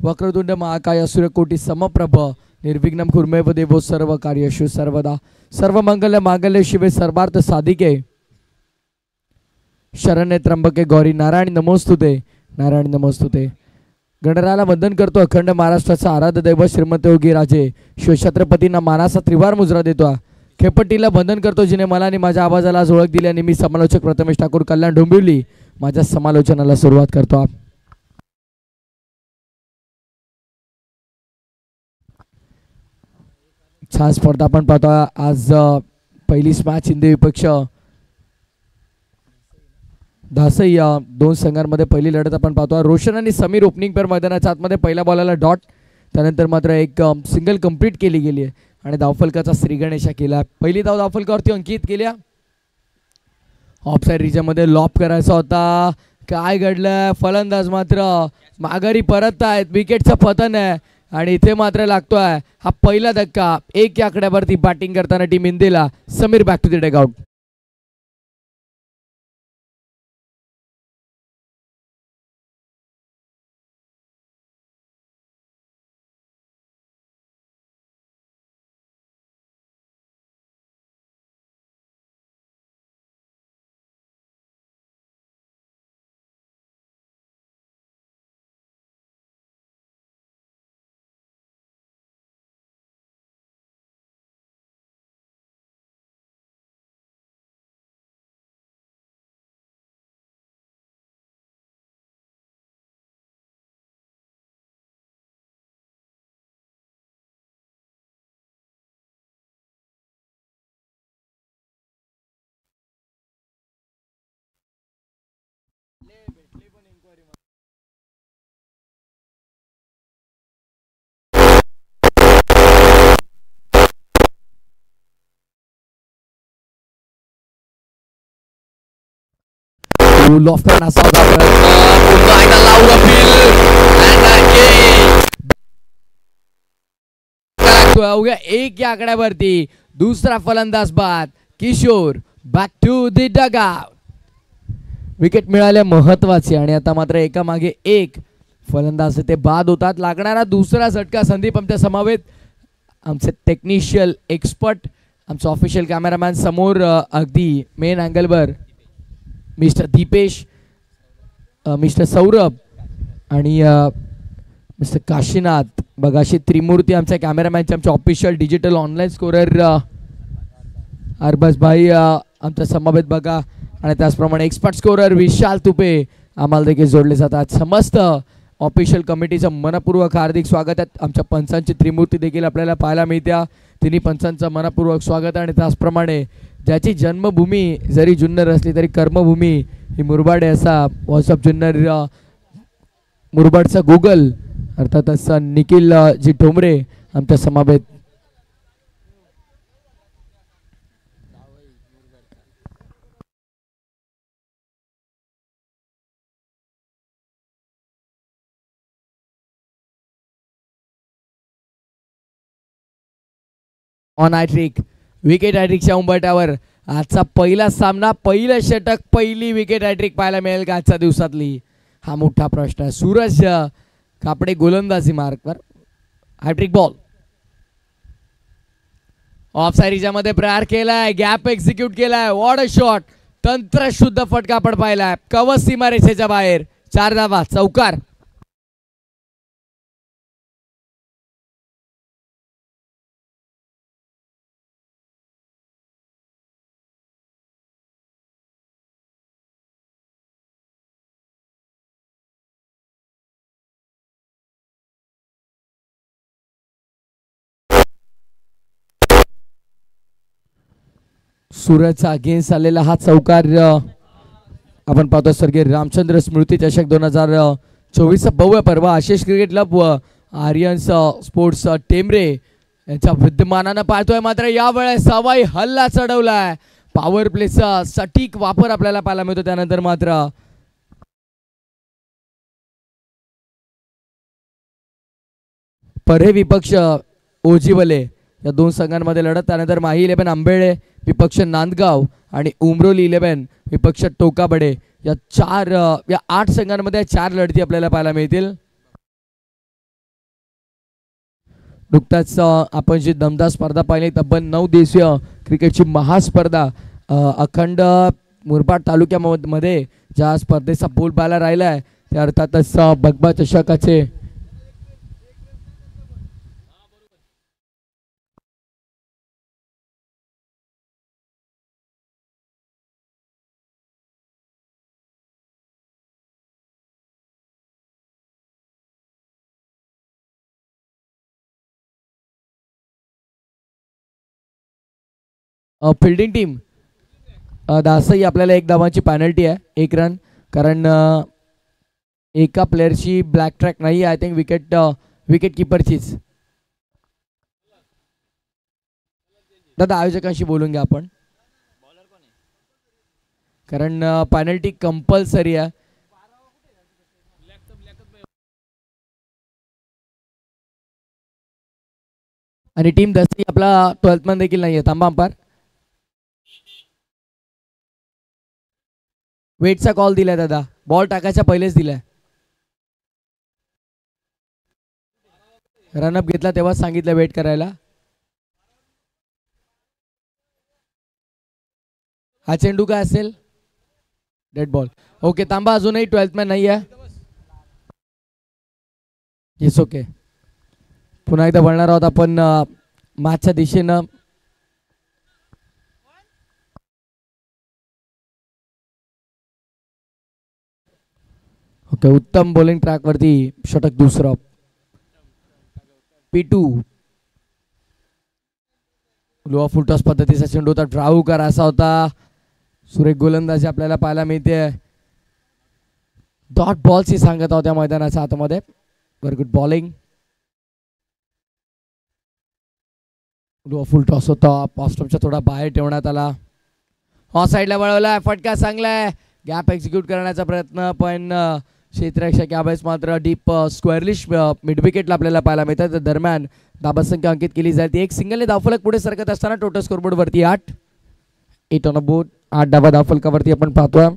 वक्रतुंड महाकाय सूर्यकोटी समप्रभ निर्विघ्नं कुर्मैव देवो सर्व कार्येषु सर्वदा सर्वमंगल मांगल्ये शिवे सर्वार्थ साधिके शरण्ये त्र्यंबके गौरी नारायणी नमोस्तुते नारायणी नमोस्तुते। गणरायाला वंदन करतो अखंड महाराष्ट्राचा आराध्य दैवत श्रीमंत योगी राजे शिवछत्रपतींना मानाचा त्रिवार मुजरा देतो। खेपट्टीला वंदन करतो जिने मला आणि माझ्या आवाजाला आज ओळख दिली आणि मी समालोचक प्रथमेश ठाकूर कल्याण डोंबिवली माझ्या समालोचनाला सुरुवात करतो। छान स्पर्धा आपण पाहतो। आज पहिलीच मॅच हिंदी विपक्ष धासई या दोन संघांमध्ये पहिली लढत आपण पाहतो। रोशन आणि समीर ओपनिंग पेअर मैदानाच्या आतमध्ये पहिल्या बॉलला डॉट त्यानंतर मात्र एक सिंगल कंप्लीट केली गेली आहे आणि धावफलकाचा श्रीगणेशा केला। पहिली धाव धावफलकावरती अंकित केल्या। ऑफसाइड रिजनमध्ये लॉप करायचा होता, काय घडलं, फलंदाज मात्र माघारी परत आहेत, विकेटचं पतन आहे आणि इथे मात्र लागतोय हा पहिला धक्का। एक या आकड्यावरती बॅटिंग करताना टीम इंडियाला Sameer back to the dugout. लॉफ करण्याचा अवघ्या एक या आकड्यावरती दुसरा फलंदाज बाद Kishor back to the dugout. Wicket मिळाले महत्वाचे आणि आता मात्र एका मागे एक फलंदाज ते बाद होतात। लागणारा दुसरा झटका संदीप आमच्या समवेत आमचे टेक्निशियल एक्सपर्ट आमचा ऑफिशियल कॅमेरामॅन समोर अगदी मेन अँगलवर मिस्टर दीपेश, मिस्टर सौरभ आणि मिस्टर काशीनाथ बघा अशी त्रिमूर्ती आमच्या कॅमेरामॅनचे आमचे official digital online scorer Arbaz bhai आमच्या समवेत बघा आणि त्याचप्रमाणे एक्सपर्ट स्कोरर विशाल तुपे आम्हाला देखील जोडले जातात। समस्त ऑफिशियल कमिटीचं मनपूर्वक हार्दिक स्वागत आहे। आमच्या पंचांची त्रिमूर्ती देखील आपल्याला पाहायला मिळत्या, तिन्ही पंचांचं मनपूर्वक स्वागत आहे आणि त्याचप्रमाणे ज्याची जन्मभूमी जरी जुन्नर असली तरी कर्मभूमी ही मुरबाड आहे असा व्हॉट्सअप जुन्नर मुरबाडचा गुगल अर्थात असा निखिल जी ठोंबरे आमच्या समावेत ऑन हॅट्रिक विकेट हॅट्रिकच्या उंबरठ्यावर आजचा पहिला सामना, पहिलं षटक, पहिली विकेट हॅट्रिक पाहायला मिळेल का आजच्या दिवसातली, हा मोठा प्रश्न आहे। सूरज कापडे गोलंदाजी मार्कवर हॅट्रिक बॉल ऑफ साइडमध्ये प्रहार केलाय, गॅप एक्झिक्यूट केलाय, वॉट अ शॉट, तंत्रशुद्ध फटका पण पाहिलाय, कवच सीमारेषेच्या बाहेर, 4 धावा, चौकार। सूरजचा अगेन्स्ट आलेला हा चौकार आपण पाहतो स्वर्गीय रामचंद्र स्मृती चषक 2024 भव्य पर्व आशिष क्रिकेट क्लब व आर्यन्स स्पोर्ट्स टेमरे यांच्या विद्यमानानं पाहतोय। मात्र यावेळेस सवाई हल्ला चढवलाय, पॉवर प्लेचा सटीक वापर आपल्याला पाहायला मिळतो। त्यानंतर मात्र परहे विपक्ष ओजीवले या दोन संघांमध्ये लढत, त्यानंतर माही 11 आंबेळे विपक्ष नांदगाव आणि उमरोली 11 विपक्ष टोकाबडे या 8 संघांमध्ये 4 लढती आपल्याला पाहायला मिळतील। नुकताच आपण जी दमदार स्पर्धा पाहिली, तब्बल 9 दिवसीय क्रिकेटची महास्पर्धा अखंड मुरबाड तालुक्यामध्ये ज्या स्पर्धेचा बोलबाला राहिला आहे ते अर्थातच बगबा चषकाचे फिल्डिंग टीम दासही आपल्याला एक धावांची पॅनल्टी आहे, 1 रन, कारण एका प्लेअरची ब्लॅक ट्रॅक नाही, आय थिंक विकेट किपरचीच. दादा आयोजकांशी बोलून घ्या आपण, कारण पॅनल्टी कंपल्सरी आहे. आणि टीम दसरी आपला 12th मध्ये देखील नाहीये. थांबा अंपायर, वेटचा कॉल दिलाय दादा, बॉल टाकायच्या पहिलेच दिलाय. रनअप घेतला तेव्हा सांगितलं वेट करायला. हा चेंडू काय असेल, डेड बॉल. ओके तांबा अजूनही 12th मॅन नाही आहे. येस ओके, पुन्हा एकदा बोलणार आहोत आपण मॅचच्या दिशेनं. ओके, उत्तम बॉलिंग ट्रॅक वरती षटक दुसरं. P2 लोअर फुल टॉस पद्धतीचा चेंडू होता, ड्राव करायचा होता. सुरेख गोलंदाजी आपल्याला पाहायला मिळते. डॉट बॉल्स ही सांगत होत्या मैदानाच्या आतमध्ये. Very good bowling. Lower full toss होता, पॉस्टॉपच्या थोडा बाहेर ठेवण्यात आला. हा साईडला वळवला, फटका चांगला आहे. गॅप एक्झिक्यूट करण्याचा प्रयत्न, पण क्षेत्ररक्षक यावेळेस मात्र डीप स्क्वेअरलिश मिड विकेटला आपल्याला पाहायला मिळतात. दरम्यान धाबा संख्या अंकित केली जाते. एक सिंगलने धावफलक पुढे सरकत असताना टोटल स्कोरबोर्ड वरती 8 ऑन अ बोर्ड. 8 धाबा धावफलकावरती आपण पाहतोय.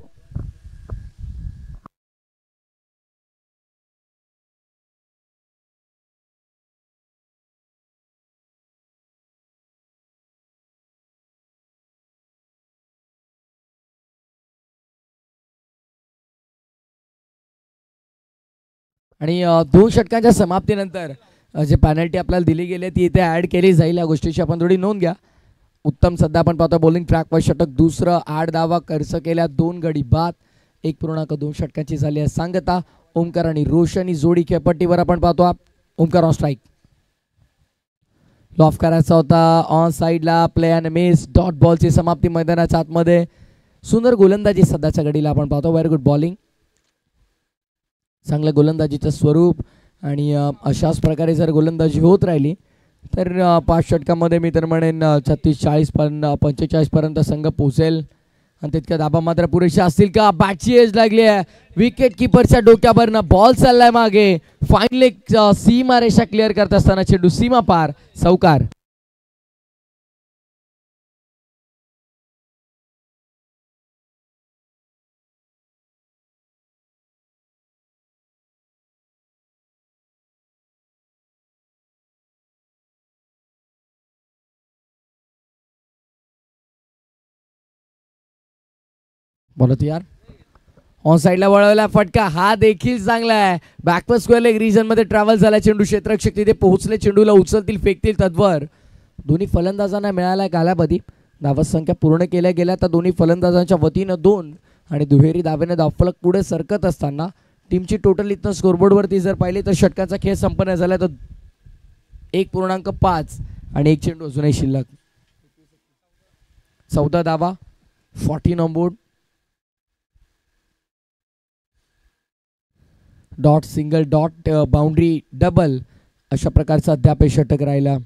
आणि 2 षटकांच्या समाप्तीनंतर जे पॅनल्टी आपल्याला दिली गेली ती इथे ऍड केली जाईल. या गोष्टीची आपण थोडी नोंद घ्या. उत्तम सध्या आपण पाहतो बॉलिंग ट्रॅकवर षटक दुसरं. 8 धावा खर्च केल्या, 2 गडी बाद. 1.2 षटकांची झाली आहे सांगता. ओमकार आणि रोशनी जोडी खेळपट्टीवर आपण पाहतो. ओमकार ऑन स्ट्राईक, लॉफ करायचा होता ऑन साईडला, प्ले अँड मिस. डॉट बॉलची समाप्ती मैदानाच्या आतमध्ये. सुंदर गोलंदाजी सध्याच्या घडीला आपण पाहतो. व्हेरी गुड बॉलिंग, चांगलं गोलंदाजीचं स्वरूप. आणि अशाच प्रकारे जर गोलंदाजी होत राहिली तर 5 षटकामध्ये मी तर म्हणेन 36-40 45 पर्यंत संघ पोहोचेल. आणि तितक्या धाबा मात्र पुरेशा असतील का. बॅटची एज लागली आहे, विकेट किपरच्या डोक्यावरनं बॉल चाललाय मागे. फायनली सीमा रेषा क्लिअर करत असताना चेंडू सीमा पार, चौकार. बोला यार, ऑन साईडला वळवला फटका, हा देखील चांगला आहे. बॅकवर्ड स्क्वेअर लेग रिजन मध्ये ट्रॅव्हल झाला चेंडू. क्षेत्ररक्षक तिथे पोहोचले, चेंडूला उचलतील फेकतील तत्वर. दोन्ही फलंदाजांना मिळाला कालावधी. धावत संख्या पूर्ण केल्या गेल्या तर दोन्ही फलंदाजांच्या वतीनं 2 आणि दुहेरी धावेने धावफलक पुढे सरकत असताना टीमची टोटल इथं स्कोरबोर्डवरती जर पाहिली तर षटकाचा खेळ संपन्न झाला तर 1.5 आणि एक चेंडू अजूनही शिल्लक. 14 धावा, 14 on board. Dot single, dot boundary, double अशा प्रकारचा अद्याप षटक राहिला.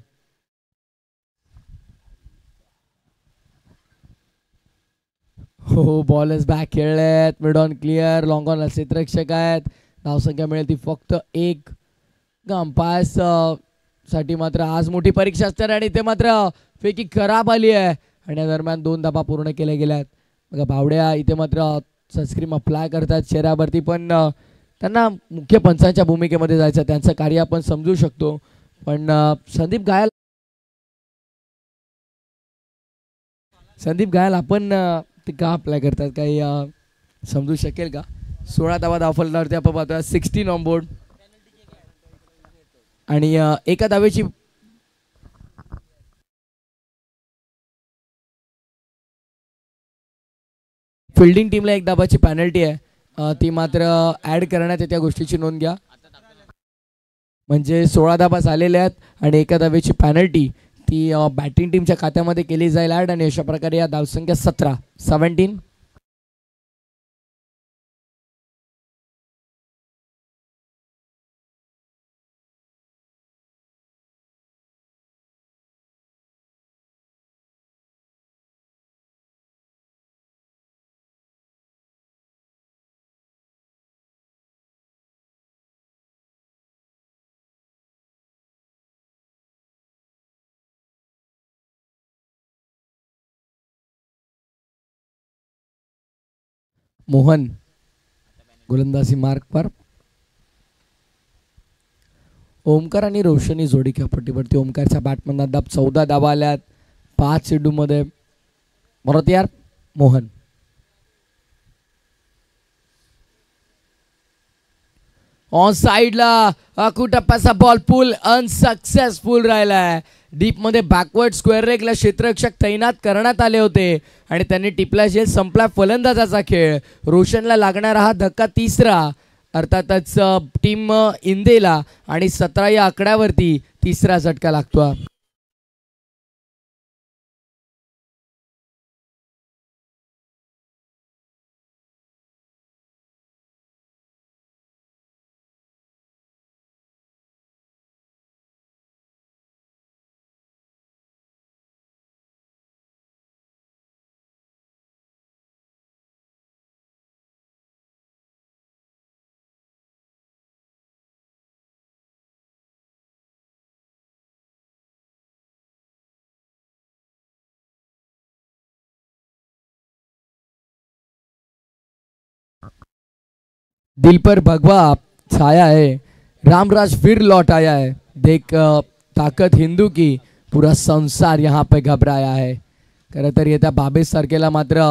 हो, बॉल इज बॅक खेळलेत. Mid on clear, long on क्षेत्ररक्षक आहेत. धावसंख्या मिळेल ती फक्त 1. अंपायर्स साठी मात्र आज मोठी परीक्षा असणार आणि ते मात्र फेकी खराब आली आहे. आणि या दरम्यान 2 धाबा पूर्ण केल्या गेल्यात. बघा भावड्या इथे मात्र सनस्क्रीन अप्लाय करतात चेहऱ्यावरती, पण त्यांना मुख्य पंचांच्या भूमिकेमध्ये जायचं, त्यांचं कार्य आपण समजू शकतो. पण संदीप घायल आपण ते का अप्लाय करतात काही समजू शकेल का? 16 धावा धावफलकावरती आपण पाहतोय 16 ऑन बोर्ड आणि एका धावेची फिल्डिंग टीमला एक धाबाची पॅनल्टी आहे ती मात्र ऍड करण्यात त्या गोष्टीची नोंद घ्या. म्हणजे 16 धाबा झालेल्या आहेत आणि एका धावेची पॅनल्टी ती बॅटिंग टीमच्या खात्यामध्ये केली जाईल ऍड आणि अशा प्रकारे या धावसंख्या 17. मोहन गोलंदाजी मार्क पर. ओमकार आणि रोशनी जोडी खेळपट्टीवरती. ओमकारच्या बॅटमधून अद्याप 14 धावा आल्यात 5 चेंडूमध्ये. परत यार मोहन ऑन साईडला कुटप्पाचा बॉल पूल अनसक्सेसफुल राहिलाय. डीप मध्ये बॅकवर्ड स्क्वेअर लेगला क्षेत्ररक्षक तैनात करण्यात आले होते आणि त्यांनी टिपला झेल संपला फलंदाजाचा खेळ. रोशनला लागणारा हा धक्का तिसरा अर्थातच टीम इंदेला आणि 17 या आकड्यावरती तिसरा झटका लागतो. दिल पर भगवा छाया है, रामराज फिर लौट आया है, देख ताकत हिंदू की पूरा संसार यहाँ पे घबराया है. खरं तर येत्या 22 तारखेला मात्र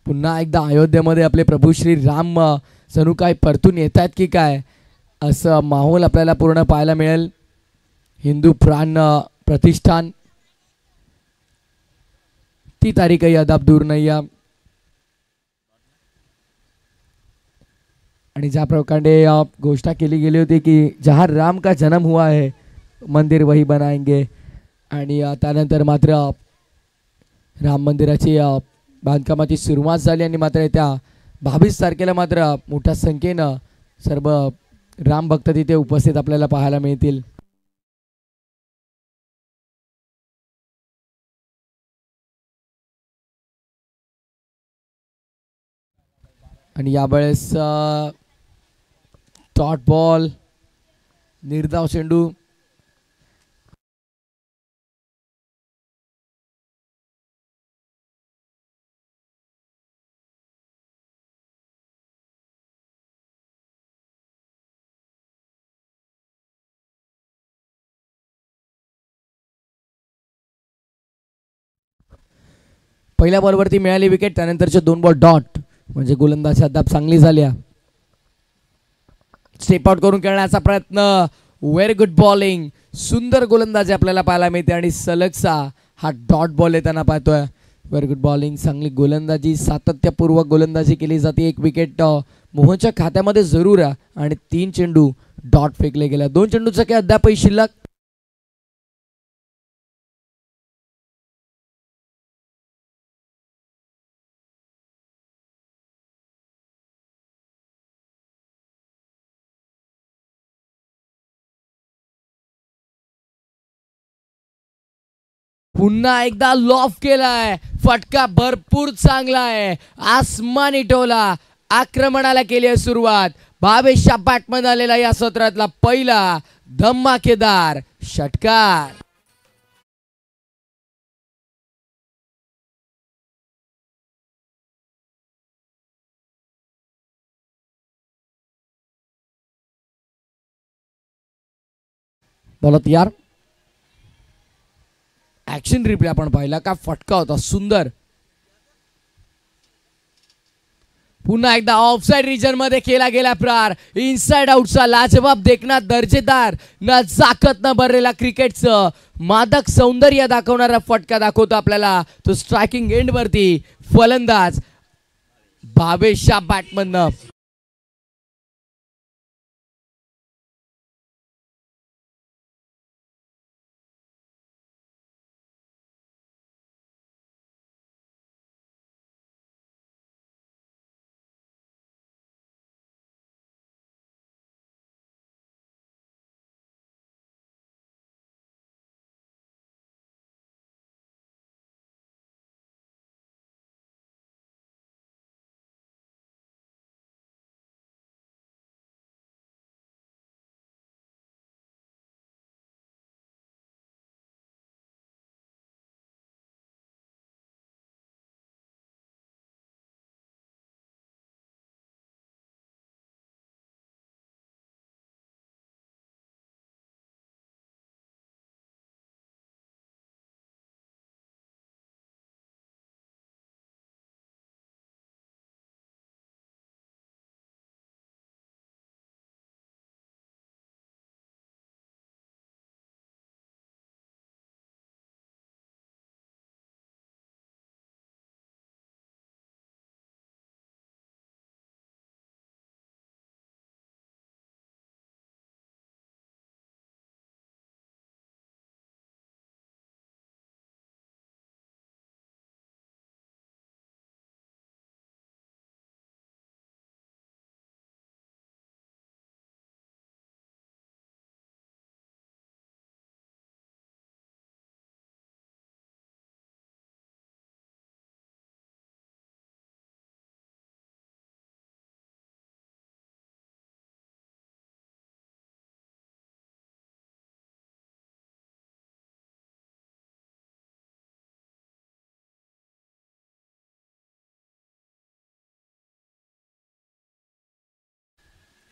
पुन्हा एकदा अयोध्येमध्ये आपले प्रभू श्री राम जणू काय परतून येत आहेत की काय असं माहोल आपल्याला पूर्ण पाहायला मिळेल. हिंदू प्राण प्रतिष्ठान ती तारीखही अद्याप दूर नाही आहे. आणि ज्या प्रकारे घोषणा केली गेली होती की जहाँ राम का जन्म हुआ है मंदिर वही बनाएंगे आणि त्यानंतर मात्र राम मंदिराची बांधकामाची सुरुवात झाली आणि मात्र त्या 22 तारखेला मात्र मोठ्या संख्येनं सर्व राम भक्त तिथे उपस्थित आपल्याला पाहायला मिळतील. आणि यावेळेस डॉट बॉल निर्धाव चेंडू. पहिल्या बॉलवरती मिळाली विकेट. त्यानंतरचे 2 बॉल डॉट म्हणजे गोलंदाजी अद्याप चांगली झाली. स्टेप आउट करून खेळण्याचा प्रयत्न. Very good bowling. सुंदर गोलंदाजी आपल्याला पाहायला मिळते आणि सलगचा हा डॉट बॉल येताना पाहतोय. Very good bowling. चांगली गोलंदाजी सातत्यपूर्वक गोलंदाजी केली जाते. एक विकेट मोहनच्या खात्यामध्ये जरूर आहे आणि 3 चेंडू डॉट फेकले गेल्या. 2 चेंडूचा काही अद्यापही शिल्लक. पुन्हा एकदा लॉफ केलाय. फटका भरपूर चांगला आहे. आसमानी टोला. आक्रमणाला केली आहे सुरुवात. भावेशच्या बॅटमध्ये आलेला या सत्रातला पहिला धमाकेदार षटकार. बोला तयार. ऍक्शन रिप्ले आपण पाहिला. का फटका होता सुंदर. पुन्हा एकदा ऑफसाइड रिजन मध्ये केला गेला प्रहार. इनसाइड आउटचा लाजवाब देखना दर्जेदार नजाकत न भरलेला क्रिकेटचं मादक सौंदर्य दाखवणारा फटका दाखवतो आपल्याला तो स्ट्रायकिंग एंड वरती फलंदाज भावेशच्या बॅटमधनं.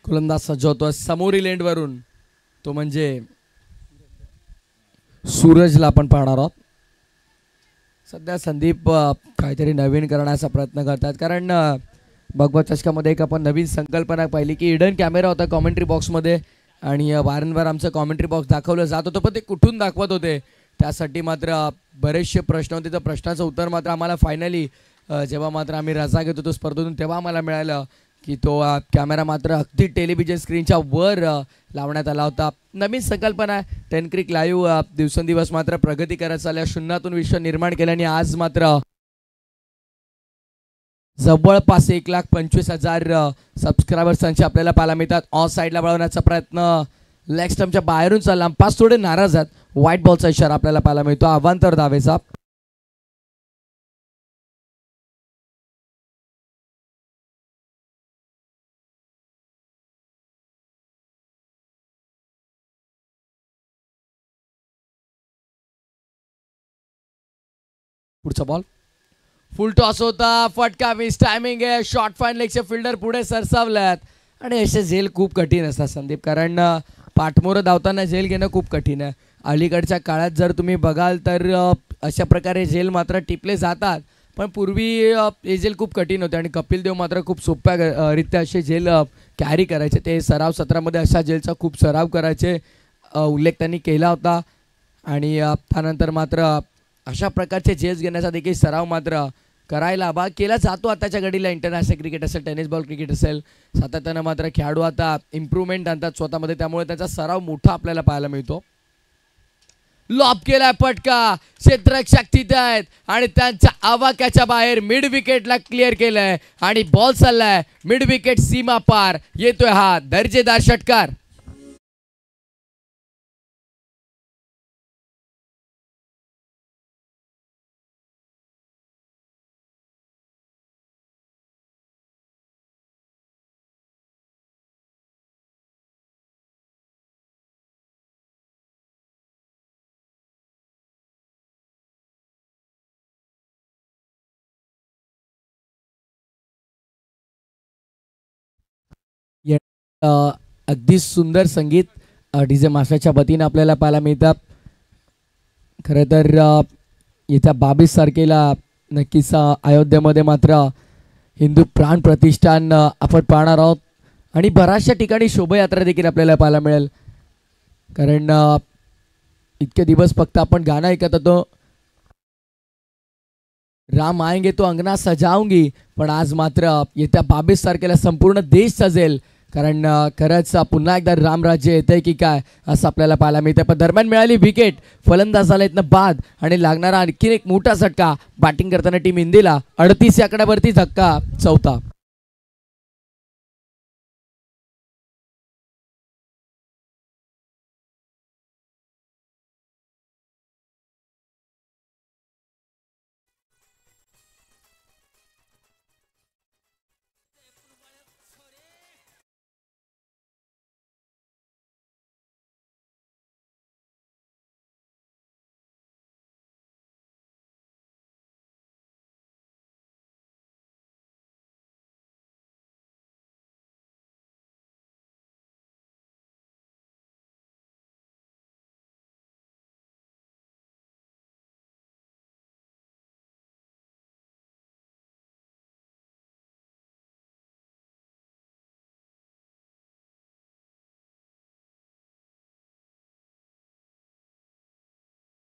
गोलंदाज सज्जवतोय समोरील एंड वरून. तो म्हणजे सूरजला आपण पाहणार आहोत. सध्या संदीप काहीतरी नवीन करण्याचा प्रयत्न करतात. कारण भगवत चषकामध्ये एक आपण नवीन संकल्पना पाहिली की हिडन कॅमेरा होता कॉमेंट्री बॉक्समध्ये आणि वारंवार आमचं कॉमेंट्री बॉक्स दाखवलं जात होतं पण ते कुठून दाखवत होते त्यासाठी मात्र बरेचसे प्रश्न होते. तर प्रश्नाचं उत्तर मात्र आम्हाला फायनली जेव्हा मात्र आम्ही रजा घेत होतो स्पर्धेतून तेव्हा आम्हाला मिळालं की तो कॅमेरा मात्र अगदी टेलिव्हिजन स्क्रीनच्या वर लावण्यात आला होता. नवीन संकल्पना आहे. 10 क्रिक लाईव्ह दिवसेंदिवस मात्र प्रगती करत चालल्या. शून्यातून विश्व निर्माण केल्याने आज मात्र जवळपास 1,25,000 सबस्क्रायबर्सांची आपल्याला पाहायला मिळतात. ऑन साईडला वळवण्याचा प्रयत्न लेग स्टंपच्या बाहेरून चालला. पाच थोडे नाराज आहेत. व्हाईट बॉलचा इशारा आपल्याला पाहायला मिळतो. अवांतर धावेचा. पुढचा बॉल फुल टॉस होता. फटका मिस. टायमिंग आहे. शॉर्ट फाईन लेगचे फिल्डर पुढे सरसावल्यात आणि असे झेल खूप कठीण असतात संदीप. कारण पाठमोरं धावताना झेल घेणं खूप कठीण आहे. अलीकडच्या काळात जर तुम्ही बघाल तर अशा प्रकारे झेल मात्र टिपले जातात पण पूर्वी हे झेल खूप कठीण होते आणि कपिल देव मात्र खूप सोप्या रित्या असे झेल कॅरी करायचे. ते सराव सत्रामध्ये अशा झेलचा खूप सराव करायचे उल्लेख त्यांनी केला होता आणि त्यानंतर मात्र अशा प्रकारचे झेल्स घेण्याचा देखील सराव मात्र करायला केला जातो. आताच्या घडीला इंटरनॅशनल क्रिकेट असेल टेनिस बॉल क्रिकेट असेल सातत्यानं मात्र खेळाडू आता इम्प्रूव्हमेंट आणतात स्वतःमध्ये त्यामुळे त्याचा सराव मोठा आपल्याला पाहायला मिळतो. लॉब केलाय फटका. क्षेत्ररक्षक तिथे आहेत आणि त्यांच्या आवाक्याच्या बाहेर मिड विकेटला क्लिअर केलंय आणि बॉल चाललाय मिड विकेट सीमा पार. येतोय हा दर्जेदार षटकार. अगदी सुंदर संगीत डीजे मास्टरच्या वतीनं आपल्याला पाहायला मिळतात. खरं तर येत्या 22 तारखेला नक्कीच अयोध्येमध्ये मात्र हिंदू प्राण प्रतिष्ठान आपण पाहणार आहोत आणि बऱ्याचशा ठिकाणी शोभायात्रा देखील आपल्याला पाहायला मिळेल. कारण इतके दिवस फक्त आपण गाणं ऐकत होतो, राम आएंगे तो अंगना सजाऊंगी, पण आज मात्र येत्या 22 तारखेला संपूर्ण देश सजेल. कारण खरंच पुन्हा एकदा रामराज्य येतंय की काय असं आपल्याला पाहायला मिळतं. पण दरम्यान मिळाली विकेट, फलंदाजाला इथनं बाद आणि लागणारा आणखीन एक मोठा झटका बॅटिंग करताना टीम इंडियाला 38 या आकड्यावरती धक्का चौथा.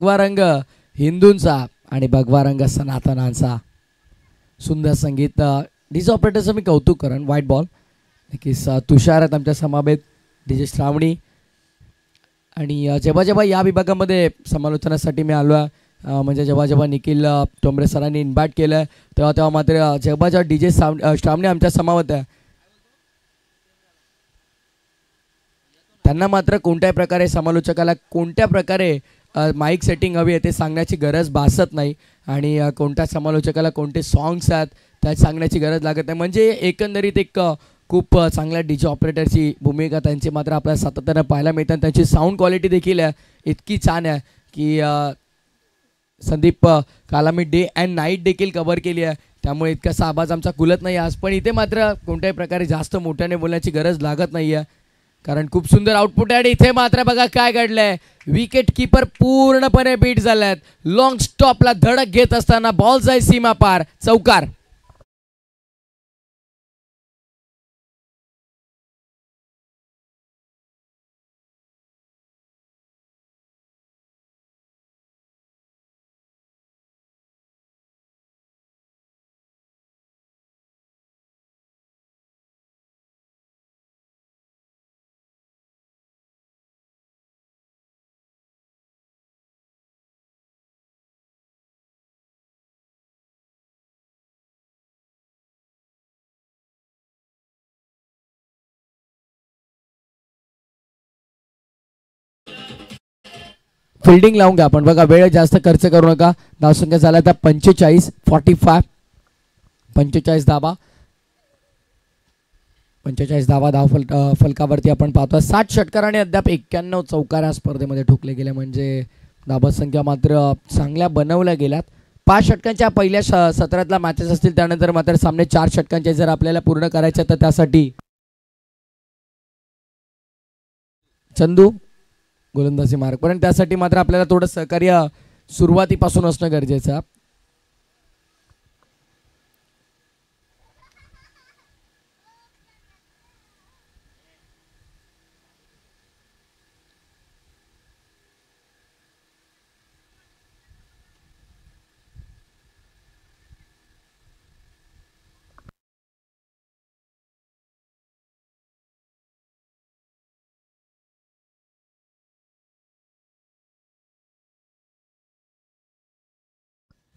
भगवा रंग हिंदूंचा आणि भगवा रंग सनातनांचा. सुंदर संगीत. डीजे ऑपरेटरचं मी कौतुक करेन. व्हाईट बॉल नक्कीच तुषार आहेत आमच्या समावेत, डीजे श्रावणी. आणि जेव्हा जेव्हा या विभागामध्ये समालोचनासाठी मी आलो आहे, म्हणजे जेव्हा जेव्हा निखिल टोंबरे सरांनी इन्व्हाइट केलं आहे तेव्हा तेव्हा मात्र जेव्हा जेव्हा डीजे श्रावणी आमच्या समावत आहे त्यांना मात्र कोणत्याही प्रकारे समालोचकाला कोणत्या प्रकारे माईक सेटिंग हवी आहे ते सांगण्याची गरज भासत नाही आणि कोणत्या समालोचकाला कोणते सॉंग्स आहेत त्यात सांगण्याची गरज लागत नाही. म्हणजे एकंदरीत एक खूप चांगल्या डीजे ऑपरेटरची भूमिका त्यांची मात्र आपल्याला सातत्यानं पाहायला मिळतात. त्यांची साऊंड क्वालिटी देखील आहे इतकी छान आहे की संदीप काल आम्ही डे अँड नाईट देखील कव्हर केली आहे, त्यामुळे इतकासा आवाज आमचा खुलत नाही आज. पण इथे मात्र कोणत्याही प्रकारे जास्त मोठ्याने बोलण्याची गरज लागत नाही आहे कारण खूप सुंदर आउटपुट आहे. आणि इथे मात्र बघा काय घडलंय, विकेट कीपर पूर्णपणे बीट झाल्यात. लॉंग स्टॉपला धडक घेत असताना बॉल जाय सीमा पार, चौकार. फिल्डिंग लावून घ्या आपण. बघा वेळ जास्त खर्च करू नका. धावसंख्या झाला आता 45, 45, 45 धावा, 45 धावा फलकावरती आपण पाहतो. 60 षटकार आणि अद्याप 91 चौकार या स्पर्धेमध्ये ठोकले गेले. म्हणजे धावा संख्या मात्र चांगल्या बनवल्या गेल्यात. 5 षटकांच्या पहिल्या सत्रातला मॅचेस असतील, त्यानंतर मात्र सामने 4 षटकांचे जर आपल्याला पूर्ण करायचे तर त्यासाठी चंदू गोलंदाजी मार्ग, पण त्यासाठी मात्र आपल्याला थोडं सहकार्य सुरुवातीपासून असणं गरजेचं आहे.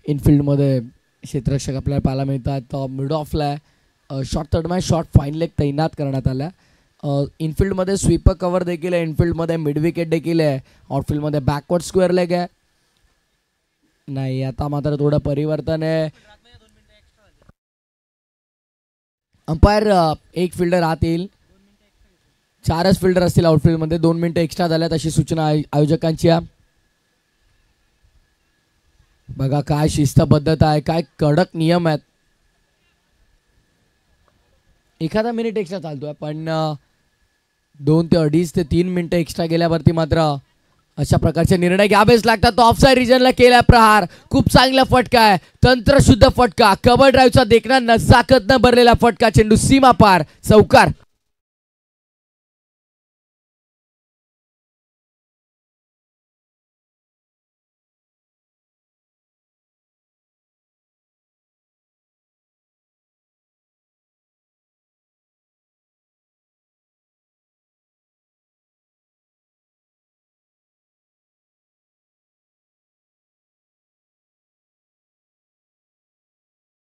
इनफिल्डमध्ये क्षेत्ररक्षक आपल्याला पाहायला मिळतात. मिड ऑफला शॉर्ट थर्डमध्ये शॉर्ट फाईन लेग तैनात करण्यात आला. इनफिल्डमध्ये स्वीपर कव्हर देखील आहे, इनफिल्डमध्ये मिड विकेट देखील आहे, आउटफिल्डमध्ये बॅकवर्ड स्क्वेअर लेग आहे. नाही आता मात्र थोडं परिवर्तन आहे. अंपायर एक फिल्डर आत येईल, 4च फिल्डर असतील आउटफिल्डमध्ये. 2 मिनिटं एक्स्ट्रा झाल्यात अशी सूचना आयोजकांची आहे. बघा काय शिस्तबद्धता आहे, काय कडक नियम आहेत. एखादा मिनिट एक्स्ट्रा चालतोय पण 2 ते 3 मिनिटं एक्स्ट्रा गेल्यावरती मात्र अशा प्रकारचे निर्णय घ्यावेच लागतात. तो ऑफसाईड रिजनला केला प्रहार. खूप चांगला फटका आहे, तंत्रशुद्ध फटका, कव्हर ड्राईव्हचा देखणा नजाकत न भरलेला फटका, चेंडू सीमा पार, चौकार.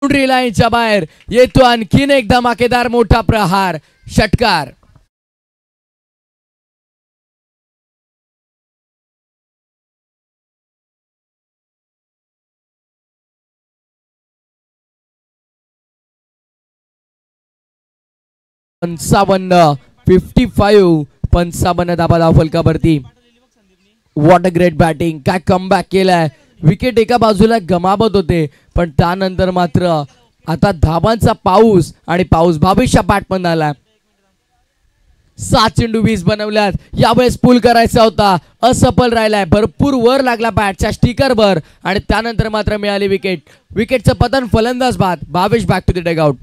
बाउंड्री लाईनच्या बाहेर येतो आणखीन एक धमाकेदार मोठा प्रहार, षटकार. पंचावन्न 55 धाबा धाव फलकावरती. वॉट अ ग्रेट बॅटिंग, काय कमबॅक केलाय. विकेट एका बाजूला गमावत होते, पण त्यानंतर मात्र आता धाबांचा पाऊस आणि पाऊस भावेशा बॅटमन आलाय. 7 चेंडू 20 बनवल्यात. यावेळेस पूल करायचा होता, असफल राहिलाय. भरपूर वर लागला बॅटच्या स्टिकरवर आणि त्यानंतर मात्र मिळाली विकेट. विकेटचं पतन, फलंदाज बाद. Bhavesh back to the dugout.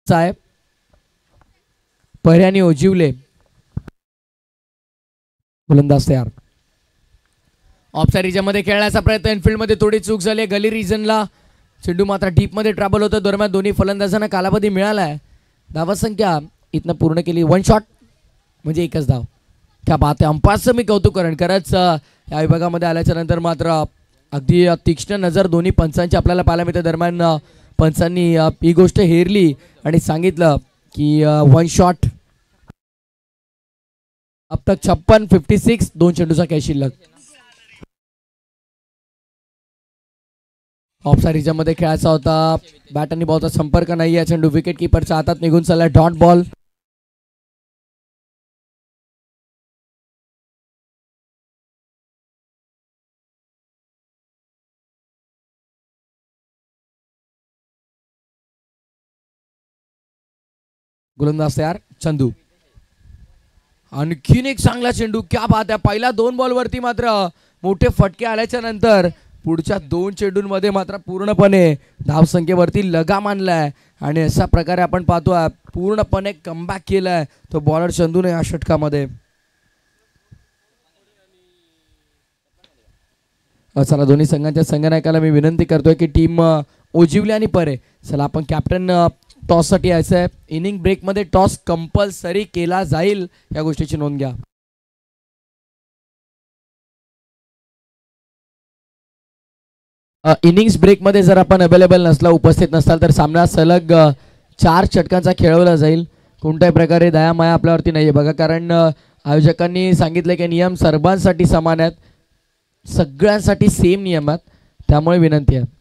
साहेब पर्यानी ओजिवले गोलंदाज तयार. ऑफसाईड रिजनमध्ये खेळण्याचा प्रयत्न, इनफिल्डमध्ये थोडी चूक झाली. गली रिजनला चेंडू मात्र डीपमध्ये ट्रॅव्हल होतं. दरम्यान दोन्ही फलंदाजांना कालावधी मिळालाय. धावसंख्या इथनं पूर्ण केली. 1 शॉट म्हणजे एकच धाव. क्या बात आहे. अंपायरचं मी कौतुक करेन खरंच. या विभागामध्ये आल्याच्या नंतर मात्र अगदी तीक्ष्ण नजर दोन्ही पंचांची आपल्याला पाहायला मिळते. दरम्यान पंचांनी ही गोष्ट हेरली आणि सांगितलं की 1 शॉट. अब तक 56 2 चेंडूचा कॅच शिल्लक. ऑफसाईड रिजनमध्ये खेळायचा होता. बॅट आणि बॉलचा संपर्क नाही आहे. चेंडू विकेट किपरच्या हातात निघून चालला. Dot ball. गोलंदाज तयार, चंदू. आणखीन एक चांगला चेंडू, क्या बात आहे. पहिल्या 2 बॉलवरती मात्र मोठे फटके आल्याच्या नंतर पुढच्या 2 चेंडूंमध्ये मात्र पूर्णपणे धावसंख्येवरती लगाम आणलाय आणि अशा प्रकारे आपण पाहतोय पूर्णपणे कमबॅक केलाय तो बॉलर चंदूने या षटकामध्ये. चला दोन्ही संघांच्या संघनायकाला मी विनंती करतोय की टीम ओजिवले आणि परे, चला आपण कॅप्टन टॉससाठी यायचं आहे. इनिंग ब्रेकमध्ये टॉस कंपल्सरी केला जाईल, या गोष्टीची नोंद घ्या. इनिंग्स ब्रेकमध्ये जर आपण अवेलेबल नसला, उपस्थित नसताल तर सामना सलग 4 षटकांचा खेळवला जाईल. कोणत्याही प्रकारे दयामाया आपल्यावरती नाही आहे बघा, कारण आयोजकांनी सांगितलं की नियम सर्वांसाठी समान आहेत, सगळ्यांसाठी सेम नियम आहेत, त्यामुळे विनंती आहे.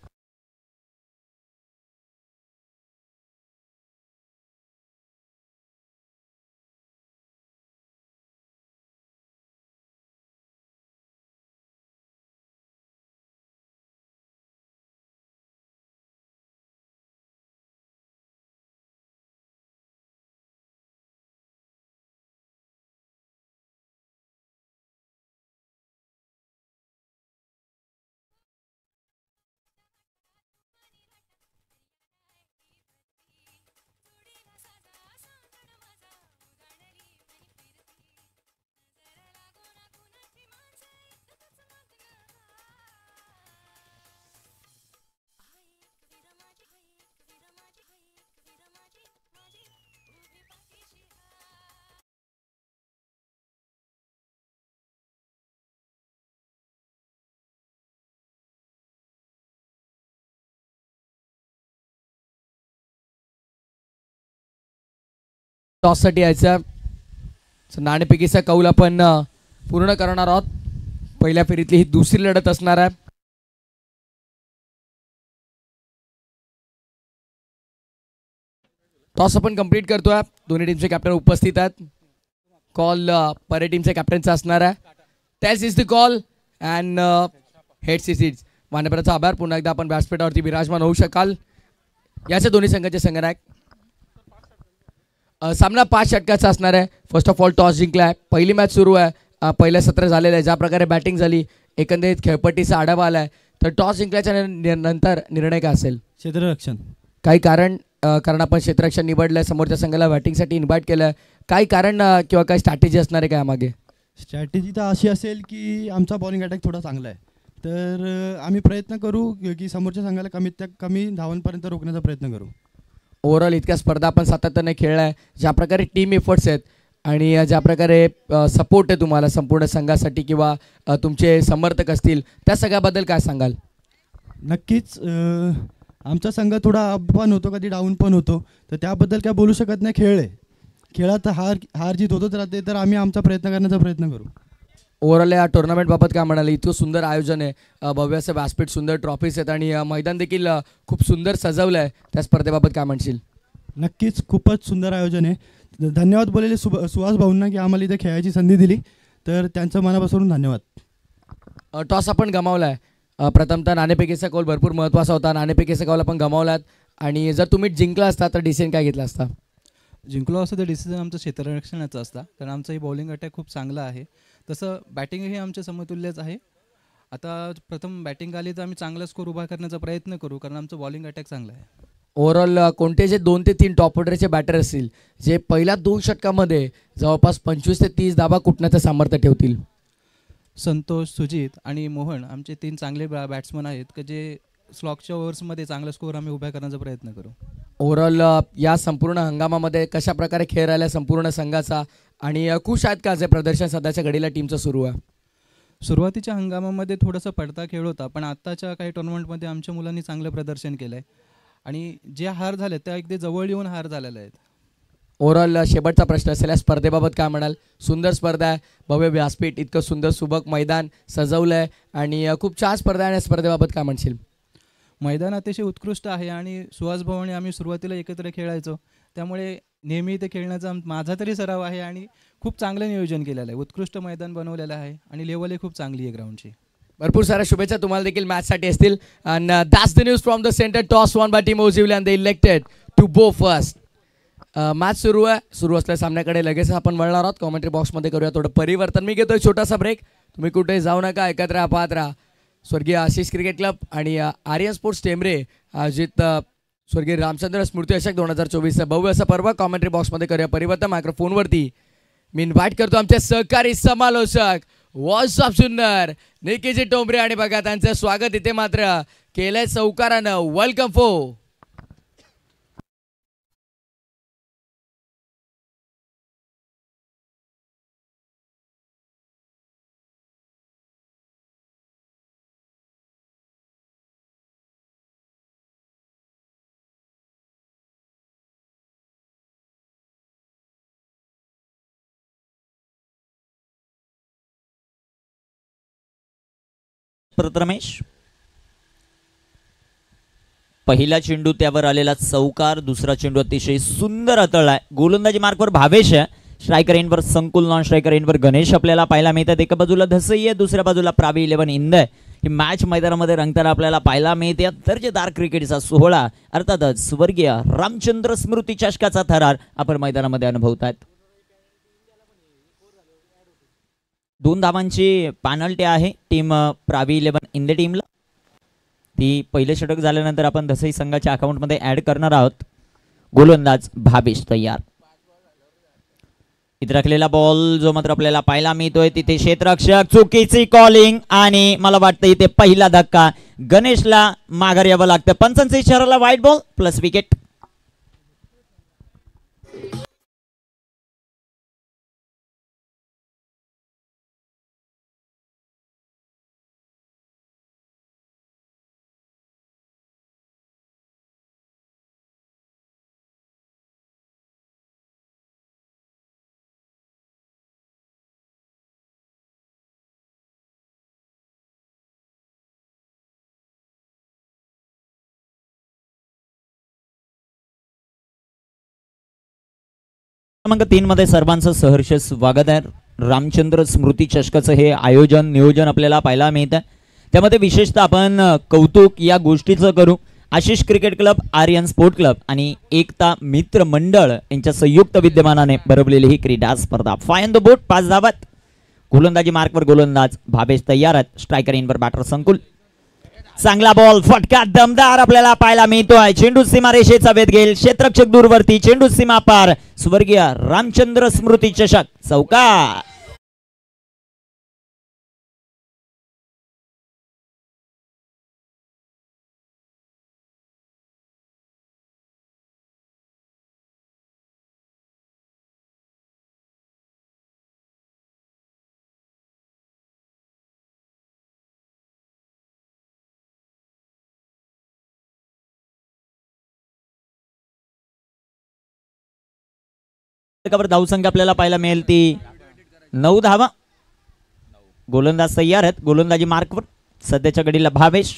टॉससाठी यायचं. नाणेफेकीचा कौल आपण पूर्ण करणार आहोत. पहिल्या फेरीतली ही दुसरी लढत असणार आहे. टॉस आपण कंप्लीट करतोय. दोन्ही टीमचे कॅप्टन उपस्थित आहेत. कॉल परे टीमच्या कॅप्टनचा असणार आहे. Tails is the call and heads is it's. मान्यवराचा आभार. पुन्हा एकदा आपण व्यासपीठावरती विराजमान होऊ शकाल. याच्या दोन्ही संघाचे संघनायक. सामना 5 षटकाचा असणार आहे. फर्स्ट ऑफ ऑल टॉस जिंकला आहे. पहिली मॅच सुरू आहे. पहिलं सत्र झालेलं आहे. ज्या प्रकारे बॅटिंग झाली, एकंदरीत खेळपट्टीचा आढावा आला आहे. तर टॉस जिंकल्याच्या नंतर निर्णय काय असेल? क्षेत्ररक्षण. काही कारण आपण क्षेत्ररक्षण निवडलं आहे. समोरच्या संघाला बॅटिंगसाठी इन्व्हाइट केलं आहे. काही कारण किंवा काही स्ट्रॅटेजी असणार आहे का यामागे? स्ट्रॅटेजी तर अशी असेल की आमचा बॉलिंग अटॅक थोडा चांगला आहे. तर आम्ही प्रयत्न करू की समोरच्या संघाला कमीत कमी धावांपर्यंत रोखण्याचा प्रयत्न करू. ओव्हरऑल इतक्या स्पर्धा आपण सातत्याने खेळला आहे. ज्या प्रकारे टीम एफर्ट्स आहेत आणि ज्या प्रकारे सपोर्ट आहे तुम्हाला संपूर्ण संघासाठी किंवा तुमचे समर्थक असतील, त्या सगळ्याबद्दल काय सांगाल? नक्कीच आमचा संघ थोडा अप पण होतो, कधी डाऊन पण होतो. तर त्याबद्दल काय बोलू शकत नाही. खेळ आहे. खेळात हार जीत होतच राहते. तर आम्ही आमचा प्रयत्न करण्याचा प्रयत्न करू. ओव्हरऑल या टुर्नामेंटबाबत काय म्हणाले? इतकं सुंदर आयोजन आहे. भव्य असं व्यासपीठ, सुंदर ट्रॉफीज आहेत आणि मैदान देखील खूप सुंदर सजवलं आहे. त्या स्पर्धेबाबत काय म्हणशील? नक्कीच खूपच सुंदर आयोजन आहे. धन्यवाद बोललेले सुहास भाऊंना की आम्हाला इथे खेळायची संधी दिली. तर त्यांचं मनापासून धन्यवाद. टॉस आपण गमावला आहे. प्रथमतः नाणेफेकीचा कौल भरपूर महत्त्वाचा होता. नाणेफेकीचा कौल आपण गमावलात आणि जर तुम्ही जिंकला असता तर डिसिजन काय घेतला असता? जिंकलो असं तर डिसिजन आमचं क्षेत्ररक्षणाचं असता. कारण आमचं ही बॉलिंग अटॅक खूप चांगलं आहे. तसं बॅटिंगही आमच्या समतुल्यच आहे. आता प्रथम बॅटिंग आली तर आम्ही चांगला स्कोर उभा करण्याचा प्रयत्न करू, कारण आमचं बॉलिंग अटॅक चांगलं आहे. ओव्हरऑल कोणते जे 2 ते 3 टॉप ऑर्डरचे बॅटर असतील जे पहिल्या 2 षटकामध्ये जवळपास 25 ते 30 धावा कुटण्याचं सामर्थ्य ठेवतील? संतोष, सुजित आणि मोहन आमचे 3 चांगले बॅट्समन आहेत की जे स्लॉगच्या ओव्हर्समध्ये चांगला स्कोर आम्ही उभा करण्याचा प्रयत्न करू. ओव्हरऑल या संपूर्ण हंगामामध्ये कशा प्रकारे खेळ राहिला संपूर्ण संघाचा आणि खुश आहेत का जे प्रदर्शन सध्याच्या घडीला टीमचं सुरू आहे? सुरुवातीच्या हंगामामध्ये थोडंसं पडता खेळ होता, पण आत्ताच्या काही टुर्नामेंटमध्ये आमच्या मुलांनी चांगलं प्रदर्शन केलं आहे आणि जे हार झाले त्या अगदी जवळ येऊन हार झालेले आहेत. ओव्हरऑल शेवटचा प्रश्न असेल, या स्पर्धेबाबत काय म्हणाल? सुंदर स्पर्धा आहे, भव्य व्यासपीठ, इतकं सुंदर सुबक मैदान सजवलं आहे आणि खूप छान स्पर्धा आहे. या स्पर्धेबाबत काय म्हणशील? मैदान अतिशय उत्कृष्ट आहे आणि सुहास भाऊ आणि आम्ही सुरुवातीला एकत्र खेळायचो, त्यामुळे नेहमी इथे खेळण्याचा माझा तरी सराव आहे आणि खूप चांगलं नियोजन केलेलं आहे. उत्कृष्ट मैदान बनवलेलं आहे आणि लेवलही खूप चांगली आहे ग्राउंडची. भरपूर साऱ्या शुभेच्छा तुम्हाला देखील मॅचसाठी असतील. And that's the news from the centre. Toss won by team ओजिवली and they elected to go first. Match सुरू आहे. सुरू असलेल्या सामन्याकडे लगेच आपण वळणार आहोत. कॉमेंट्री बॉक्समध्ये करूया थोडं परिवर्तन. मी घेतोय छोटासा ब्रेक. तुम्ही कुठे जाऊ नका, एकत्र राहा, पाहत राहा स्वर्गीय आशिष क्रिकेट क्लब आणि आर्यन स्पोर्ट्स टेंबरे आयोजित स्वर्गीय रामचंद्र स्मृती चषक 2024 भव्य असं पर्व. कॉमेंट्री बॉक्समध्ये करूया परिवर्तन. मायक्रोफोनवरती मी इन्व्हाइट करतो आमचे सहकारी समालोचक वॉइस ऑफ सुंदर निकीजी टोंबरे आणि बघा त्यांचं स्वागत इथे मात्र केलंय सौकारानं. वेलकम फो प्रथमेश. पहिला चेंडू त्यावर आलेला चौकार, दुसरा चेंडू अतिशय सुंदर हाताळलाय. गोलंदाजी मार्कवर भावेश आहे, स्ट्रायकर एंडवर संकुल, नॉन स्ट्रायकर एंडवर गणेश आपल्याला पाहायला मिळतात. एका बाजूला धसई आहे, दुसऱ्या बाजूला प्रावी 11 इंद आहे. ही मॅच मैदानामध्ये रंगताना आपल्याला पाहायला मिळते. दर्जेदार क्रिकेटचा सोहळा, अर्थातच स्वर्गीय रामचंद्र स्मृती चषकाचा थरार आपण मैदानामध्ये अनुभवतात. 2 धावांची पॅनल्टी आहे टीम प्रावी 11 इंद टीमला. ती पहिले षटक झाल्यानंतर आपण धसई संघाच्या अकाउंटमध्ये ऍड करणार आहोत. गोलंदाज भावेश तयार. इथे राखलेला बॉल जो मात्र आपल्याला पाहायला मिळतोय तिथे क्षेत्ररक्षक, चुकीची कॉलिंग आणि मला वाटतं इथे पहिला धक्का. गणेशला माघार यावं लागतं. पंचांच्या इशाराला वाईट बॉल प्लस विकेट. क्रमांक 3 मध्ये सर्वांचं सहर्ष स्वागत आहे. रामचंद्र स्मृती चषकाचं हे आयोजन नियोजन आपल्याला पाहायला मिळतं. त्यामध्ये विशेषतः आपण कौतुक या गोष्टीचं करू. Ashish cricket club, Aryan sport club आणि एकता मित्र मंडळ यांच्या संयुक्त विद्यमानाने भरवलेली ही क्रीडा स्पर्धा. 5 ऑन द बोर्ड, 5 धावात. गोलंदाजी मार्कवर गोलंदाज भावेश तयार आहेत. स्ट्रायकर इनवर बॅटर संकुल. चांगला बॉल, फटका दमदार आपल्याला पाहायला मिळतोय. चेंडू सीमारेषेचा वेध घेईल. क्षेत्ररक्षक दूरवरती, चेंडू सीमा पार. स्वर्गीय रामचंद्र स्मृती चषक चौकार. धावसंख्या आपल्याला पाहायला मिळेल ती 9 धावा. गोलंदाज तयार आहेत. गोलंदाजी मार्कवर सध्याच्या घडीला भावेश.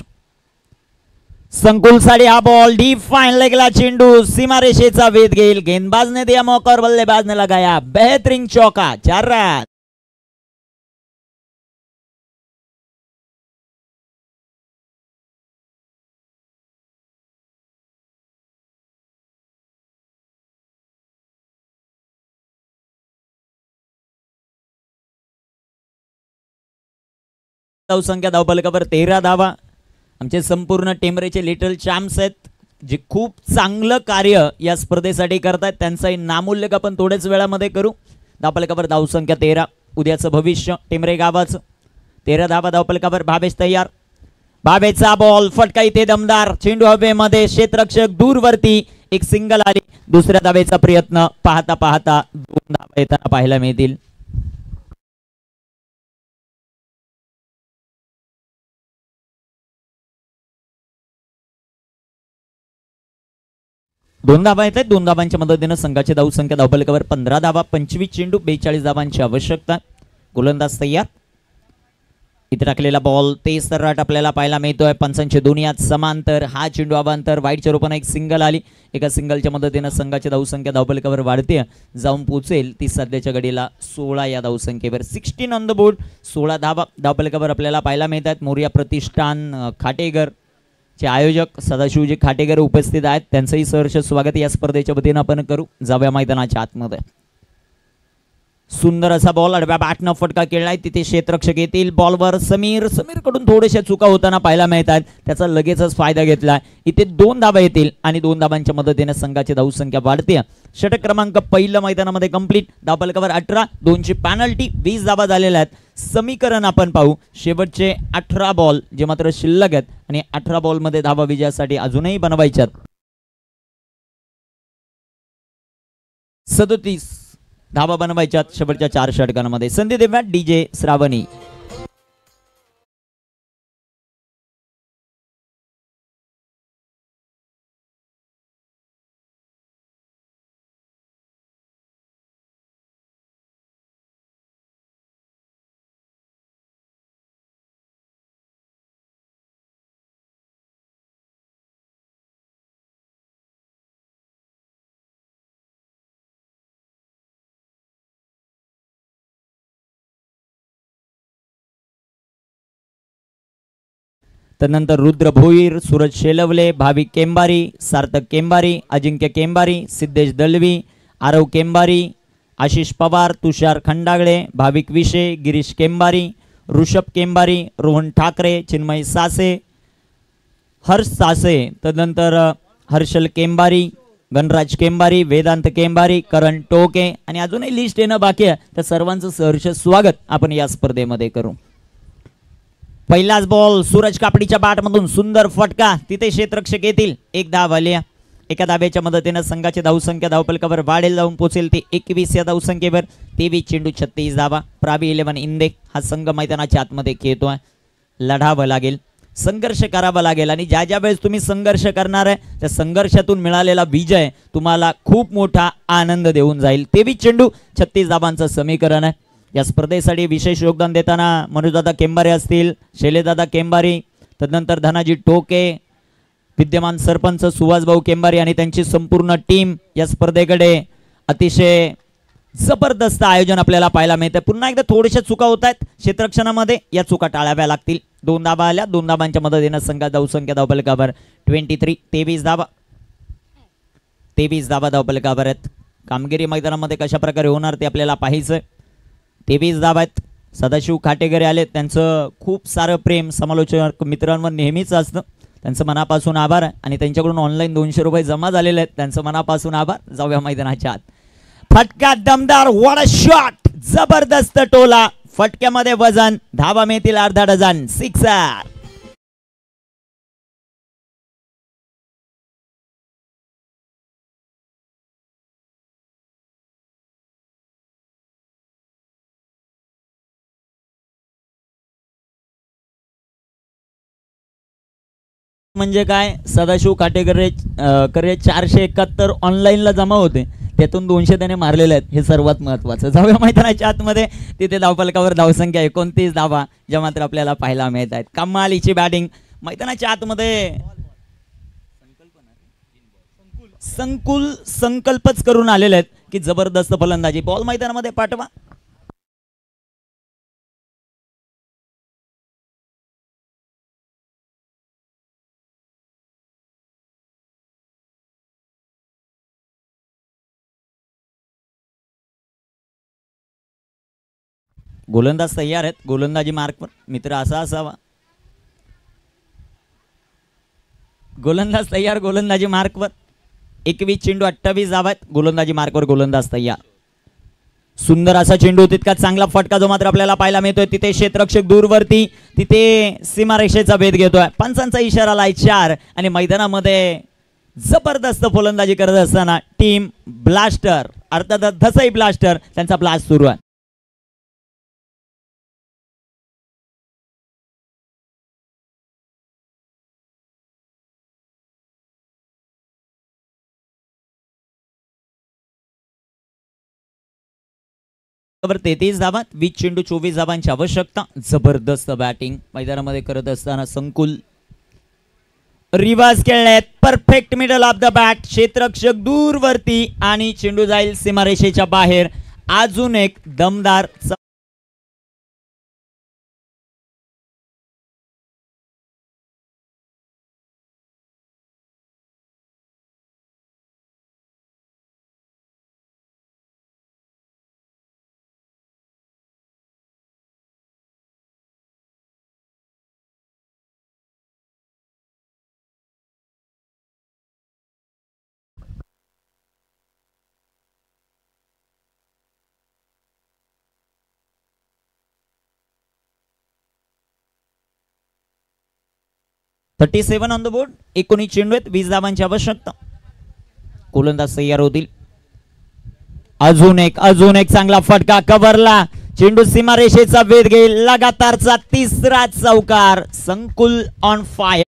संकुल साडी हा बॉल डीप फाइन लेगला. चेंडू सीमारेषेचा वेध घेईल. गेंदबाज ने दिया मौका और बल्लेबाज ने लगाया बेहतरीन चौका. 4 रन. धावसंख्या धावफलकावर 13 धावा. आमचे संपूर्ण टेंबरेचे लिटल चॅम्प्स आहेत जे खूप चांगलं कार्य या स्पर्धेसाठी करतात. त्यांचाही नामोल्लेख आपण थोड्याच वेळामध्ये करू. धावफलकावर धावसंख्या 13. उद्याचं भविष्य टेंबरे गावाचं. 13 धावा धावफलकावर. भावेश तयार. भावेशचा बॉल, फटका इथे दमदार. चेंडू हवेमध्ये, क्षेत्ररक्षक दूरवरती. एक सिंगल आली. दुसऱ्या धावेचा प्रयत्न. पाहता पाहता 2 धावा येताना पाहायला मिळतील. दोन धावा येत आहेत. 2 धावांच्या मदतीनं संघाची धावसंख्या धावफलकावर 15 धावा. 25 चेंडू, 42 धावांची आवश्यकता. गोलंदाज तयार. इथे टाकलेला बॉल तेज तर्राट आपल्याला पाहायला मिळतोय. पंचांचे दोन्ही हात समांतर. हा चेंडू अवांतर. वाईटच्या रूपाने एक सिंगल आली. एका सिंगलच्या मदतीनं संघाची धावसंख्या धावफलकावर वाढते. जाऊन पोहोचेल ती सध्याच्या घडीला 16 या धावसंख्येवर. 16 ऑन द बोर्ड. 16 धावा धावफलकावर आपल्याला पाहायला मिळतात. मोरिया प्रतिष्ठान खाटेगर चे आयोजक सदाशिवजी खाटेकर उपस्थित आहेत. त्यांचंही सहर्ष स्वागत या स्पर्धेच्या वतीनं आपण करू. जाऊया मैदानाच्या आतमध्ये. सुंदर असा बॉल आडव्या बॅटनं फटका केलाय. तिथे क्षेत्ररक्षक येतील. बॉलवर समीर कडून थोड्याशा चुका होताना पाहायला मिळतात. त्याचा लगेचच फायदा घेतलाय. इथे 2 धावा येतील आणि 2 धावांच्या मदतीने संघाची धावसंख्या वाढते. षटक क्रमांक पहिलं मैदानामध्ये कंप्लीट. धावफलकावर 18. 2ची पॅनल्टी. 20 धावा झालेल्या आहेत. समीकरण आपण पाहू. शेवटचे 18 बॉल जे मात्र शिल्लक आहेत आणि 18 बॉल मध्ये धावा विजयासाठी अजूनही बनवायच्यात. 37 धावा बनवायच्यात शेवटच्या 4 षटकांमध्ये. संधी देव्या डीजे श्रावणी. तदनंतर रुद्र भोईर, सूरज शेलवले, भाविक केंबारी, सार्थक केंबारी, अजिंक्य केंबारी, सिद्धेश दलवी, आरव केंबारी, आशिष पवार, तुषार खंडागळे, भाविक विशे, गिरीश केंबारी, ऋषभ केंबारी, रोहन ठाकरे, चिन्मय सासे, हर्ष सासे, तदनंतर हर्षल केंबारी, गणराज केंबारी, वेदांत केंबारी, करण टोके आणि अजूनही लिस्ट येणं बाकी आहे. त्या सर्वांचं सहर्ष स्वागत आपण या स्पर्धेमध्ये करू. पहिलाच बॉल सूरज कापडीच्या बॅटमधून सुंदर फटका. तिथे क्षेत्ररक्षक येतील. 1 धाव आली. एका धावेच्या मदतीने संघाची धावसंख्या धावफलकावर वाढेल. जाऊन पोहोचेल ती 21 या धावसंख्येवर. 23 चेंडू 36 धावा. प्रावी 11 इंदे हा संघ मैदानाच्या आतमध्ये खेळतोय. लढावं लागेल, संघर्ष करावा लागेल आणि ज्या ज्या वेळेस तुम्ही संघर्ष करणार आहे त्या संघर्षातून मिळालेला विजय तुम्हाला खूप मोठा आनंद देऊन जाईल. 23 चेंडू 36 धावांचं समीकरण आहे. या स्पर्धेसाठी विशेष योगदान देताना मनोजदादा केंबारे असतील, शैलेदादा केंबारी, तदनंतर धनाजी टोके, विद्यमान सरपंच सुहासभाऊ केंबारी आणि त्यांची संपूर्ण टीम या स्पर्धेकडे अतिशय जबरदस्त आयोजन आपल्याला पाहायला मिळतं. पुन्हा एकदा थोड्याशा चुका होत आहेत क्षेत्ररक्षणामध्ये, या चुका टाळाव्या लागतील. 2 धाबा आल्या, 2 धाबांच्या मदतीनं संघात धावसंख्या धावफलकावर 23, 23 धाबा, 23 धाबा धावफलकावर आहेत. कामगिरी मैदानामध्ये कशा प्रकारे होणार ते आपल्याला पाहायचं. 23 धाबा आहेत. सदाशिव खाटेकरे आले, त्यांचं खूप सारं प्रेम समालोचक मित्रांवर नेहमीच असतं. त्यांचं मनापासून आभार आहे आणि त्यांच्याकडून ऑनलाईन 200 रुपये जमा झालेले आहेत, त्यांचं मनापासून आभार. जाऊया मैदानाच्या आत. फटका दमदार, व्हाट अ शॉट, जबरदस्त टोला, फटक्यामध्ये वजन, धावा मिळतील अर्धा डझन, सिक्सर. म्हणजे काय, सदाशिव काटेकरे करे 471 ऑनलाईनला जमा होते, त्यातून 200 त्याने मारलेले आहेत, हे सर्वात महत्त्वाचं. जाऊया मैदानाच्या आतमध्ये. तिथे धावफलकावर धावसंख्या 29 धावा ज्या मात्र आपल्याला पाहायला मिळत आहेत. कमालीची बॅटिंग मैदानाच्या आतमध्ये. संकल्पच करून आलेले आहेत की जबरदस्त फलंदाजी. बॉल मैदानामध्ये पाठवा. गोलंदाज तयार आहेत. गोलंदाजी मार्कवर मित्र असा असावा. गोलंदाज तयार, गोलंदाजी मार्कवर. 21 चेंडू 28 धावा आहेत. गोलंदाजी मार्कवर गोलंदाज तयार. सुंदर असा चेंडू, तितका चांगला फटका जो मात्र आपल्याला पाहायला मिळतोय. तिथे क्षेत्ररक्षक दूरवरती, तिथे सीमारेषेचा भेद घेतोय. पंचांचा इशारा लाय 4 आणि मैदानामध्ये जबरदस्त फलंदाजी करत असताना टीम ब्लास्टर, अर्थात धसई ब्लास्टर, त्यांचा ब्लास्ट सुरू आहे. बरोबर 33 धावा, 20 चेंडू 24 धावांची आवश्यकता. जबरदस्त बॅटिंग मैदानामध्ये करत असताना संकुल. रिव्हर्स खेळलेत, perfect middle of the bat, क्षेत्ररक्षक दूरवरती आणि चेंडू जाईल सीमारेषेच्या बाहेर. अजून एक दमदार .37 ऑन द बोर्ड. 19 चेंडू आहेत, 20 धावांची आवश्यकता. गोलंदाज तयार होतील. अजून एक चांगला फटका कव्हरला. चेंडू सीमारेषेचा वेध घेईल. लगातारचा तिसरा चौकार. संकुल ऑन फायर.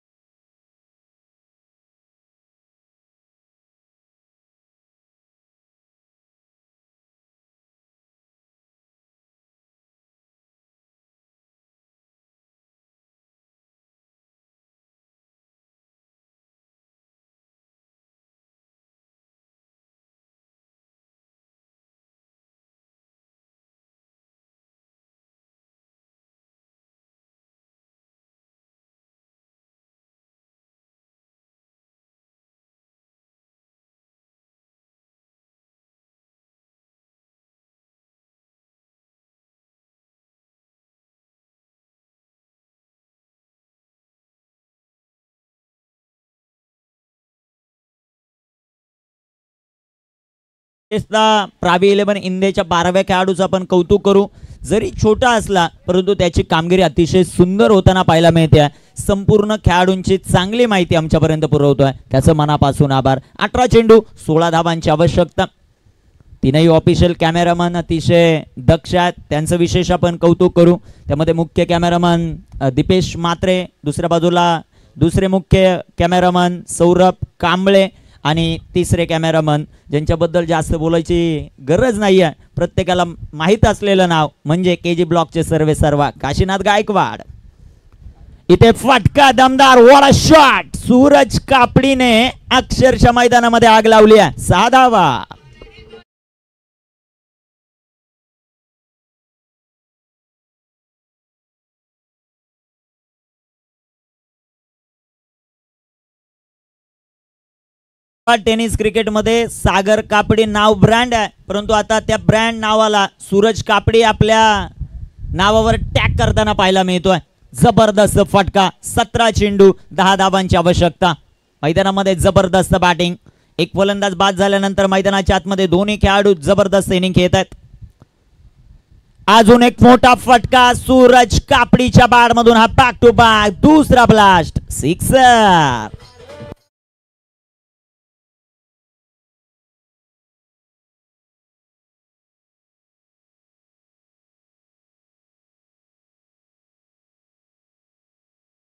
प्रावी 11 इंडियाच्या 12व्या खेळाडूचं आपण कौतुक करू. जरी छोटा असला परंतु त्याची कामगिरी अतिशय सुंदर होताना पाहायला मिळते. संपूर्ण खेळाडूंची चांगली माहिती आमच्यापर्यंत पुरवतोय, त्याचं मनापासून आभार. 18 चेंडू 16 धावांची आवश्यकता. तीनही ऑफिशियल कॅमेरामन अतिशय दक्ष आहेत, त्यांचं विशेष आपण कौतुक करू. त्यामध्ये मुख्य कॅमेरामन दीपेश मात्रे, दुसऱ्या बाजूला दुसरे मुख्य कॅमेरामन सौरभ कांबळे आणि तिसरे कॅमेरामन ज्यांच्याबद्दल जास्त बोलायची गरज नाही आहे, प्रत्येकाला माहीत असलेलं नाव म्हणजे केजी ब्लॉकचे सर्वेसर्वा काशीनाथ गायकवाड. इथे फटका दमदार, व्हाट अ शॉट. सूरज कापडीने अक्षरशः मैदानामध्ये आग लावली आहे. 6 धावा. टेनिस क्रिकेटमध्ये सागर कापडी नाव ब्रँड आहे, परंतु आता त्या ब्रँड नावाला सूरज कापडी आपल्या नावावर टॅग करताना पाहायला मिळतोय. जबरदस्त फटका, 17 चेंडू 10 धावांची आवश्यकता. मैदानामध्ये जबरदस्त बॅटिंग. एक फलंदाज बाद झाल्यानंतर मैदानाच्या आतमध्ये दोन्ही खेळाडू जबरदस्त इनिंग खेळत आहेत. अजून एक मोठा फटका सूरज कापडीच्या बॅट मधून, हा बॅक टू बॅक दुसरा ब्लास्ट, सिक्सर.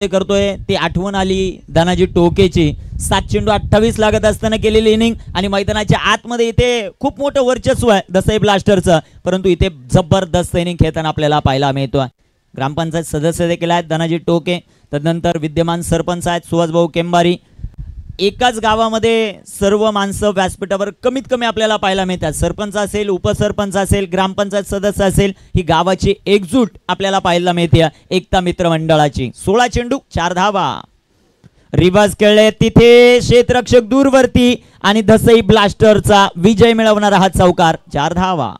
करतोय ती आठवण आली धनाजी टोकेची. 7 चेंडू 28 लागत असताना केलेली इनिंग आणि मैदानाच्या आतमध्ये इथे खूप मोठं वर्चस्व आहे दसई ब्लास्टरचं, परंतु इथे जबरदस्त इनिंग खेळताना आपल्याला पाहायला मिळतोय. ग्रामपंचायत सदस्य देखील आहेत धनाजी टोके, तदनंतर विद्यमान सरपंच आहेत सुहासभाऊ केंबारी. एकाच गावामध्ये सर्व माणसं व्यासपीठावर कमीत कमी आपल्याला पाहायला मिळतात. सरपंच असेल, उपसरपंच असेल, ग्रामपंचायत सदस्य असेल, ही गावाची एकजूट आपल्याला पाहायला मिळते एकता मित्र मंडळाची. 16 चेंडू 4 धावा. रिव्हर्स खेळले तिथे क्षेत्ररक्षक दूरवरती आणि दसई ब्लास्टरचा विजय मिळवणारा हा चौकार, 4 धावा.